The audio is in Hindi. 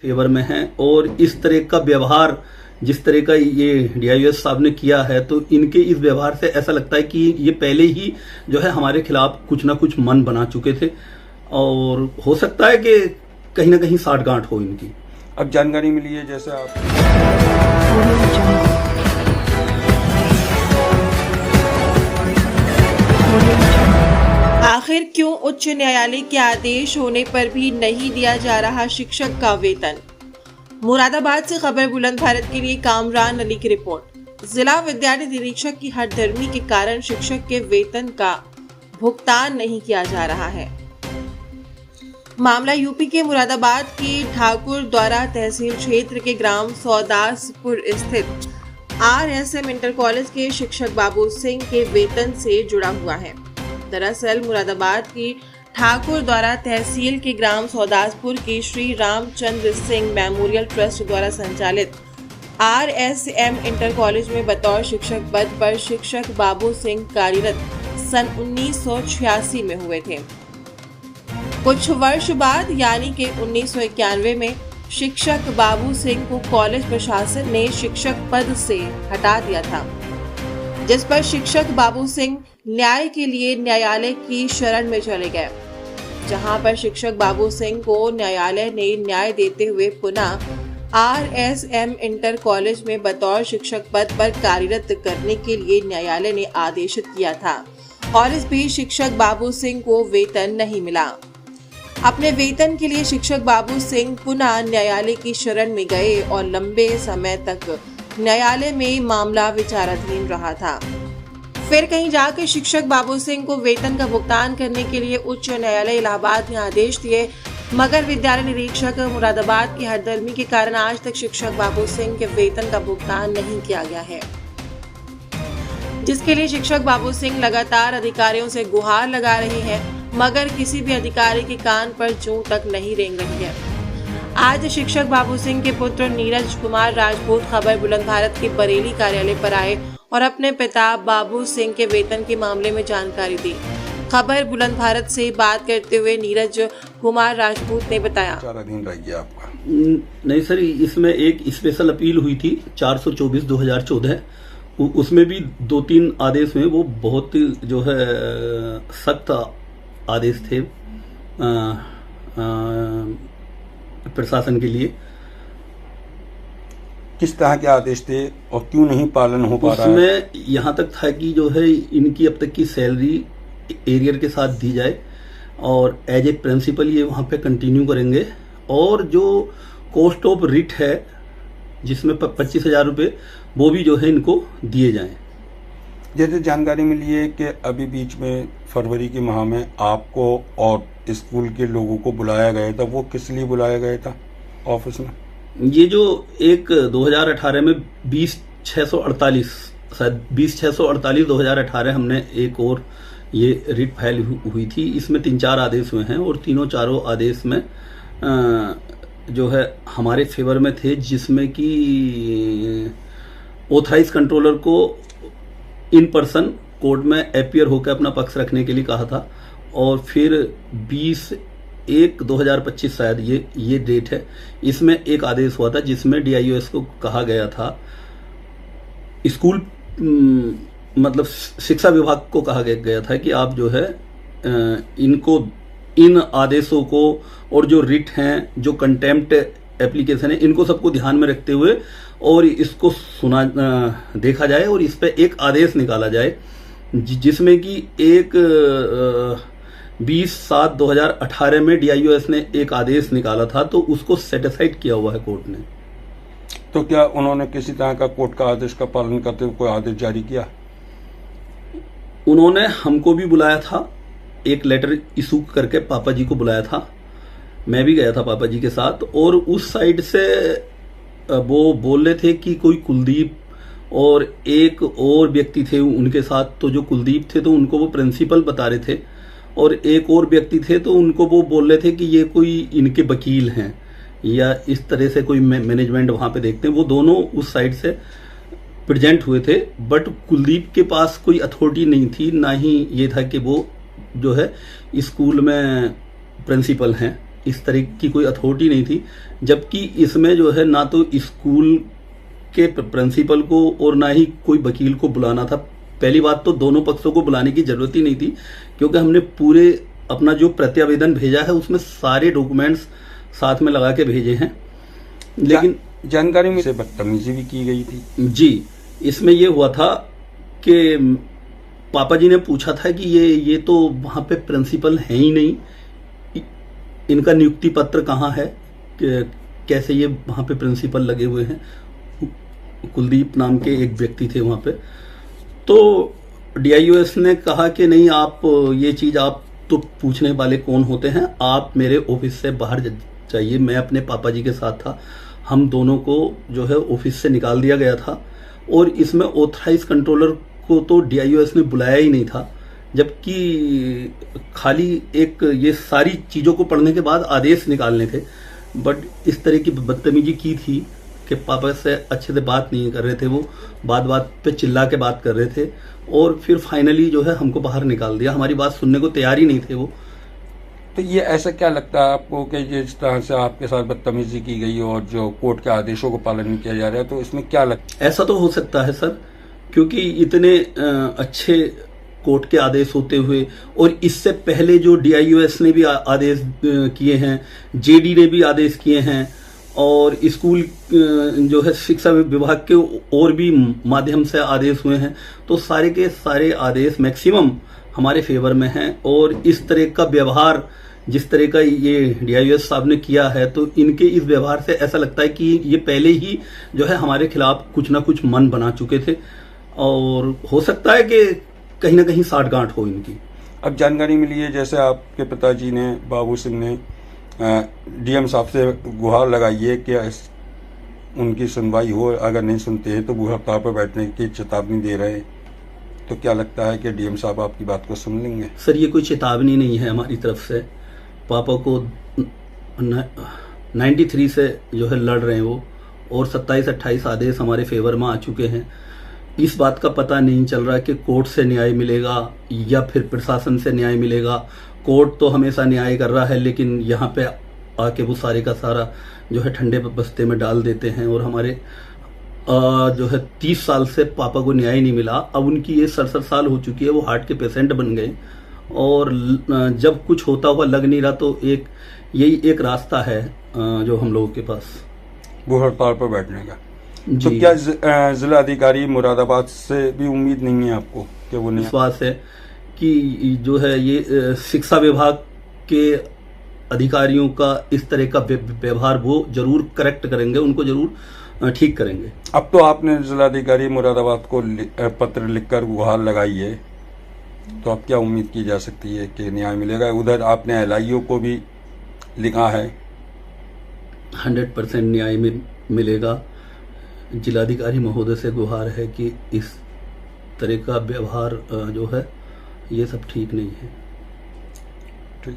फेवर में हैं और इस तरह का व्यवहार जिस तरह का ये डीआईएस साहब ने किया है तो इनके इस व्यवहार से ऐसा लगता है कि ये पहले ही जो है हमारे खिलाफ कुछ ना कुछ मन बना चुके थे और हो सकता है कि कहीं ना कहीं साठगांठ हो इनकी। अब जानकारी मिली है जैसे आप आखिर क्यों उच्च न्यायालय के आदेश होने पर भी नहीं दिया जा रहा शिक्षक का वेतन। मुरादाबाद से खबर बुलंद भारत के लिए कामरान अली की रिपोर्ट। जिला विद्यालय निरीक्षक की हठधर्मी के कारण शिक्षक के वेतन का भुगतान नहीं किया जा रहा है। मामला यूपी के मुरादाबाद की ठाकुर द्वारा तहसील क्षेत्र के ग्राम सौदासपुर स्थित RSM इंटर कॉलेज के शिक्षक बाबू सिंह के वेतन से जुड़ा हुआ है। दरअसल मुरादाबाद की ठाकुर द्वारा तहसील के ग्राम सौदासपुर की श्री रामचंद्र सिंह मेमोरियल ट्रस्ट द्वारा संचालित RSM इंटर कॉलेज में बतौर शिक्षक पद पर शिक्षक बाबू सिंह कार्यरत सन 1986 में हुए थे। कुछ वर्ष बाद यानी कि 1991 में शिक्षक बाबू सिंह को कॉलेज प्रशासन ने शिक्षक पद से हटा दिया था, जिस पर शिक्षक बाबू सिंह न्याय के लिए न्यायालय की शरण में चले गए, जहां पर शिक्षक बाबू सिंह को न्यायालय ने न्याय देते हुए पुनः RSM इंटर कॉलेज में बतौर शिक्षक पद पर कार्यरत करने के लिए न्यायालय ने आदेशित किया था और इस बीच शिक्षक बाबू सिंह को वेतन नहीं मिला। अपने वेतन के लिए शिक्षक बाबू सिंह पुनः न्यायालय की शरण में गए और लंबे समय तक न्यायालय में मामला विचाराधीन रहा था। फिर कहीं जाकर शिक्षक बाबू सिंह को वेतन का भुगतान करने के लिए उच्च न्यायालय इलाहाबाद ने आदेश दिए, मगर विद्यालय निरीक्षक मुरादाबाद की हठधर्मी के कारण आज तक शिक्षक बाबू सिंह के वेतन का भुगतान नहीं किया गया है, जिसके लिए शिक्षक बाबू सिंह लगातार अधिकारियों से गुहार लगा रहे हैं, मगर किसी भी अधिकारी के कान पर जूं तक नहीं रेंग रही है। आज शिक्षक बाबू सिंह के पुत्र नीरज कुमार राजपूत खबर बुलंद भारत के बरेली कार्यालय पर आए और अपने पिता बाबू सिंह के वेतन के मामले में जानकारी दी। खबर बुलंद भारत से बात करते हुए नीरज कुमार राजपूत ने बताया, आपका नहीं सर, इसमें एक स्पेशल अपील हुई थी 424/2014, उसमें भी 2-3 आदेश में वो बहुत जो है सख्त आदेश थे प्रशासन के लिए। किस तरह के आदेश थे और क्यों नहीं पालन हो पा रहा है? उसमें यहाँ तक था कि जो है इनकी अब तक की सैलरी एरियर के साथ दी जाए और एज ए प्रिंसिपल ये वहाँ पे कंटिन्यू करेंगे और जो कॉस्ट ऑफ रिट है जिसमें 25,000 रुपये वो भी जो है इनको दिए जाएं। जैसे जानकारी मिली है कि अभी बीच में फरवरी के माह में आपको और स्कूल के लोगों को बुलाया गया था, वो किस लिए बुलाया गया था ऑफिस में? ये जो एक 2018 में 20,648 शायद 20,648 2018 हमने एक और ये रिट फाइल हुई थी। इसमें 3-4 आदेश हुए हैं और चारों आदेश में जो है हमारे फेवर में थे, जिसमें कि ऑथराइज कंट्रोलर को इन पर्सन कोर्ट में अपीयर होकर अपना पक्ष रखने के लिए कहा था और फिर 20/1/2025 शायद ये डेट है, इसमें एक आदेश हुआ था जिसमें DIOS को कहा गया था, स्कूल मतलब शिक्षा विभाग को कहा गया था कि आप जो है इनको इन आदेशों को और जो रिट हैं, जो कंटेम्प्ट एप्लीकेशन है, इनको सबको ध्यान में रखते हुए और इसको देखा जाए और इस पे एक आदेश निकाला जाए, जिसमें कि एक 20/7/2018 में DIOS ने एक आदेश निकाला था तो उसको सेटिस्फाइड किया हुआ है कोर्ट ने। तो क्या उन्होंने किसी तरह का कोर्ट का आदेश का पालन करते हुए कोई आदेश जारी किया? उन्होंने हमको भी बुलाया था, एक लेटर इशू करके पापा जी को बुलाया था, मैं भी गया था पापा जी के साथ और उस साइड से वो बोल रहे थे कि कोई कुलदीप और एक और व्यक्ति थे उनके साथ, तो जो कुलदीप थे तो उनको वो प्रिंसिपल बता रहे थे और एक और व्यक्ति थे तो उनको वो बोल रहे थे कि ये कोई इनके वकील हैं या इस तरह से कोई मैनेजमेंट वहाँ पे देखते हैं। वो दोनों उस साइड से प्रेजेंट हुए थे, बट कुलदीप के पास कोई अथॉरिटी नहीं थी, ना ही ये था कि वो जो है स्कूल में प्रिंसिपल हैं इस तरह की कोई अथॉरिटी नहीं थी, जबकि इसमें जो है ना तो स्कूल के प्रिंसिपल को और ना ही कोई वकील को बुलाना था। पहली बात तो दोनों पक्षों को बुलाने की जरूरत ही नहीं थी, क्योंकि हमने पूरे अपना जो प्रत्यावेदन भेजा है उसमें सारे डॉक्यूमेंट्स साथ में लगा के भेजे हैं। लेकिन जानकारी में से बदतमीजी भी की गई थी। जी, इसमें ये हुआ था कि पापा जी ने पूछा था कि ये तो वहाँ पे प्रिंसिपल है ही नहीं, इनका नियुक्ति पत्र कहाँ है, कैसे ये वहाँ पे प्रिंसिपल लगे हुए हैं। कुलदीप नाम के एक व्यक्ति थे वहाँ पे। तो DIOS ने कहा कि नहीं, आप ये चीज़ आप तो पूछने वाले कौन होते हैं, आप मेरे ऑफिस से बाहर जाइए। मैं अपने पापा जी के साथ था, हम दोनों को जो है ऑफिस से निकाल दिया गया था। और इसमें ऑथराइज कंट्रोलर को तो DIOS ने बुलाया ही नहीं था, जबकि खाली एक ये सारी चीज़ों को पढ़ने के बाद आदेश निकालने थे। बट इस तरह की बदतमीजी की थी कि पापा से अच्छे से बात नहीं कर रहे थे, वो बात पे चिल्ला के बात कर रहे थे, और फिर फाइनली जो है हमको बाहर निकाल दिया। हमारी बात सुनने को तैयार ही नहीं थे वो। तो ये ऐसा क्या लगता है आपको कि जिस तरह से आपके साथ बदतमीजी की गई और जो कोर्ट के आदेशों को पालन नहीं किया जा रहा है, तो इसमें क्या लगता है? ऐसा तो हो सकता है सर, क्योंकि इतने अच्छे कोर्ट के आदेश होते हुए, और इससे पहले जो DIOS ने भी आदेश किए हैं, JD ने भी आदेश किए हैं, और स्कूल जो है शिक्षा विभाग के और भी माध्यम से आदेश हुए हैं, तो सारे के सारे आदेश मैक्सिमम हमारे फेवर में हैं। और इस तरह का व्यवहार जिस तरह का ये DIOS साहब ने किया है, तो इनके इस व्यवहार से ऐसा लगता है कि ये पहले ही जो है हमारे खिलाफ कुछ ना कुछ मन बना चुके थे, और हो सकता है कि कहीं ना कहीं साठगांठ हो इनकी। अब जानकारी मिली है जैसे आपके पिताजी ने, बाबू सिंह ने DM साहब से गुहार लगाई है कि उनकी सुनवाई हो, अगर नहीं सुनते हैं तो वो हड़ताल पर बैठने की चेतावनी दे रहे हैं। तो क्या लगता है कि DM साहब आपकी बात को सुन लेंगे? सर, ये कोई चेतावनी नहीं है हमारी तरफ से। पापा को 93 से जो है लड़ रहे हैं वो, और 27-28 आदेश हमारे फेवर में आ चुके हैं। इस बात का पता नहीं चल रहा कि कोर्ट से न्याय मिलेगा या फिर प्रशासन से न्याय मिलेगा। कोर्ट तो हमेशा न्याय कर रहा है, लेकिन यहाँ पे आके वो सारे का सारा जो है ठंडे बस्ते में डाल देते हैं। और हमारे जो है 30 साल से पापा को न्याय नहीं मिला। अब उनकी ये 67 साल हो चुकी है, वो हार्ट के पेशेंट बन गए, और जब कुछ होता हुआ लग नहीं रहा, तो यही एक रास्ता है जो हम लोगों के पास, वो हड़ताल पर बैठने का। तो क्या जिला अधिकारी मुरादाबाद से भी उम्मीद नहीं है आपको कि वो? विश्वास है कि जो है ये शिक्षा विभाग के अधिकारियों का इस तरह का व्यवहार वो जरूर करेक्ट करेंगे, उनको जरूर ठीक करेंगे। अब तो आपने जिलाधिकारी मुरादाबाद को पत्र लिखकर गुहार लगाई है, तो अब क्या उम्मीद की जा सकती है कि न्याय मिलेगा? उधर आपने LIO को भी लिखा है। 100% न्याय मिलेगा। जिलाधिकारी महोदय से गुहार है कि इस तरह का व्यवहार जो है ये सब ठीक नहीं है। ठीक।